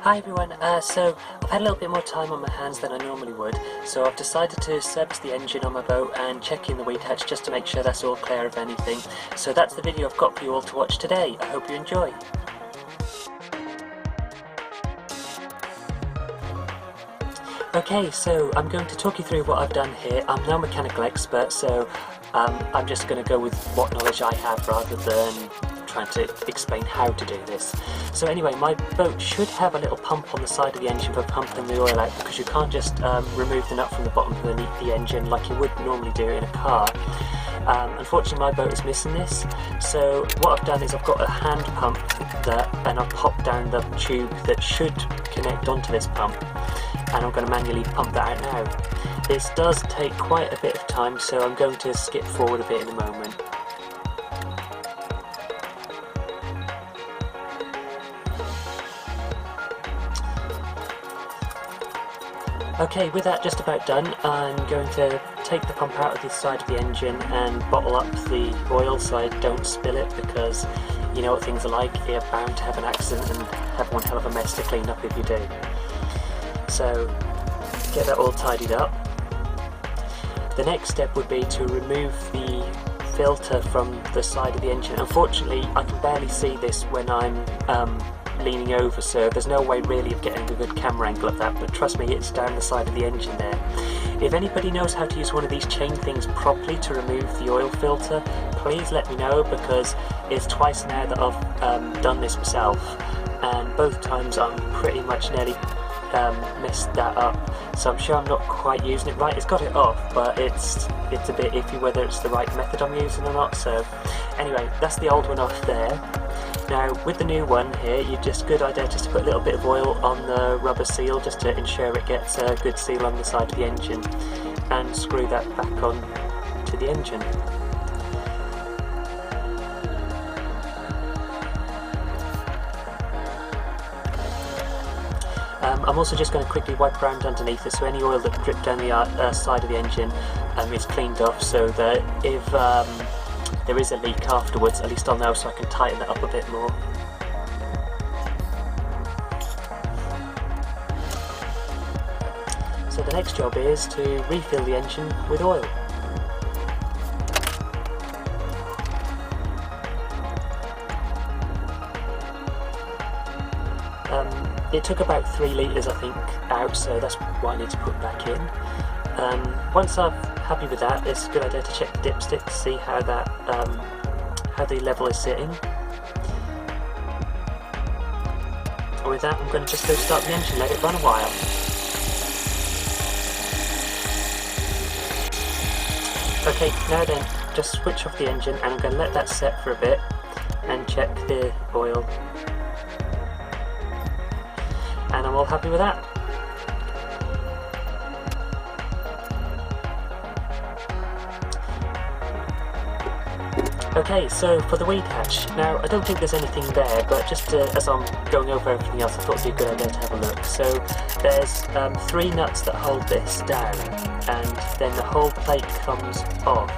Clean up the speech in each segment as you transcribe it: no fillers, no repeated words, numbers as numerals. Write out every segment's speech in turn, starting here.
Hi everyone, so I've had a little bit more time on my hands than I normally would, so I've decided to service the engine on my boat and check in the weed hatch just to make sure that's all clear of anything. So that's the video I've got for you all to watch today. I hope you enjoy. Okay, so I'm going to talk you through what I've done here. I'm no mechanical expert, so I'm just going to go with what knowledge I have rather than trying to explain how to do this. So anyway, my boat should have a little pump on the side of the engine for pumping the oil out, because you can't just remove the nut from the bottom beneath the engine like you would normally do in a car. Unfortunately my boat is missing this, so what I've done is I've got a hand pump and I've popped down the tube that should connect onto this pump, and I'm going to manually pump that out now. This does take quite a bit of time, so I'm going to skip forward a bit in a moment. Okay, with that just about done, I'm going to take the pump out of the side of the engine and bottle up the oil so I don't spill it, because you know what things are like, you're bound to have an accident and have one hell of a mess to clean up if you do. So, get that all tidied up. The next step would be to remove the filter from the side of the engine. Unfortunately, I can barely see this when I'm leaning over, so there's no way really of getting a good camera angle of that, but trust me, it's down the side of the engine there. If anybody knows how to use one of these chain things properly to remove the oil filter, please let me know, because it's twice now that I've done this myself, and both times I'm pretty much nearly messed that up, so I'm sure I'm not quite using it right. It's got it off, but it's a bit iffy whether it's the right method I'm using or not. So anyway, that's the old one off there. Now with the new one here, it's just a good idea just to put a little bit of oil on the rubber seal just to ensure it gets a good seal on the side of the engine, and screw that back on to the engine. I'm also just going to quickly wipe around underneath it, so any oil that dripped down the side of the engine is cleaned off, so that if there is a leak afterwards, at least I'll know, so I can tighten it up a bit more. So the next job is to refill the engine with oil. It took about 3 litres I think out, so that's what I need to put back in. Once I'm happy with that, it's a good idea to check the dipstick to see how that how the level is sitting. And with that, I'm going to just go start the engine, let it run a while. Okay, now then, just switch off the engine and I'm going to let that set for a bit and check the oil. And I'm all happy with that. Okay, so for the weed hatch, now I don't think there's anything there, but just as I'm going over everything else, I thought it would be a good idea to have a look. So there's 3 nuts that hold this down, and then the whole plate comes off.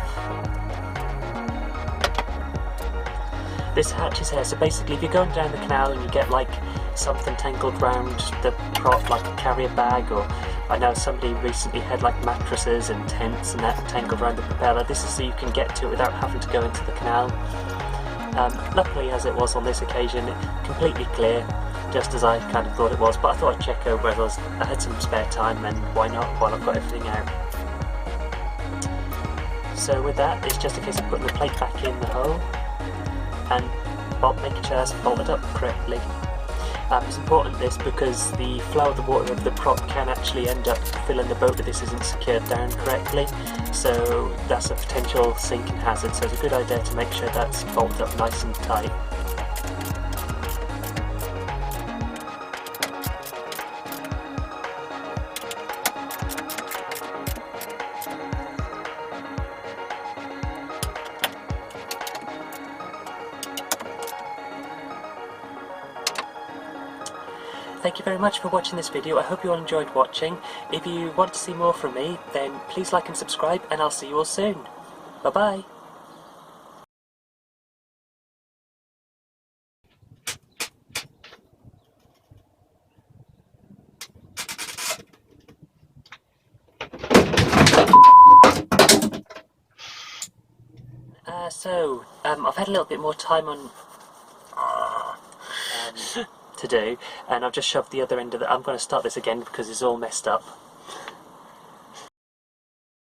This hatch is here, so basically if you're going down the canal and you get like something tangled round the prop, like a carrier bag, or I know somebody recently had like mattresses and tents and that tangled around the propeller, this is so you can get to it without having to go into the canal. Luckily, as it was on this occasion, completely clear, just as I kind of thought it was, but I thought I'd check over as I had some spare time, and why not while I've got everything out. So with that, it's just a case of putting the plate back in the hole and making sure that's bolted up correctly. It's important this because the flow of the water of the prop can actually end up filling the boat if this isn't secured down correctly, so that's a potential sinking hazard, so it's a good idea to make sure that's bolted up nice and tight. Thank you very much for watching this video. I hope you all enjoyed watching. If you want to see more from me, then please like and subscribe, and I'll see you all soon. Bye bye. so I've had a little bit more time on to do, and I've just shoved the other end of the... I'm going to start this again because it's all messed up.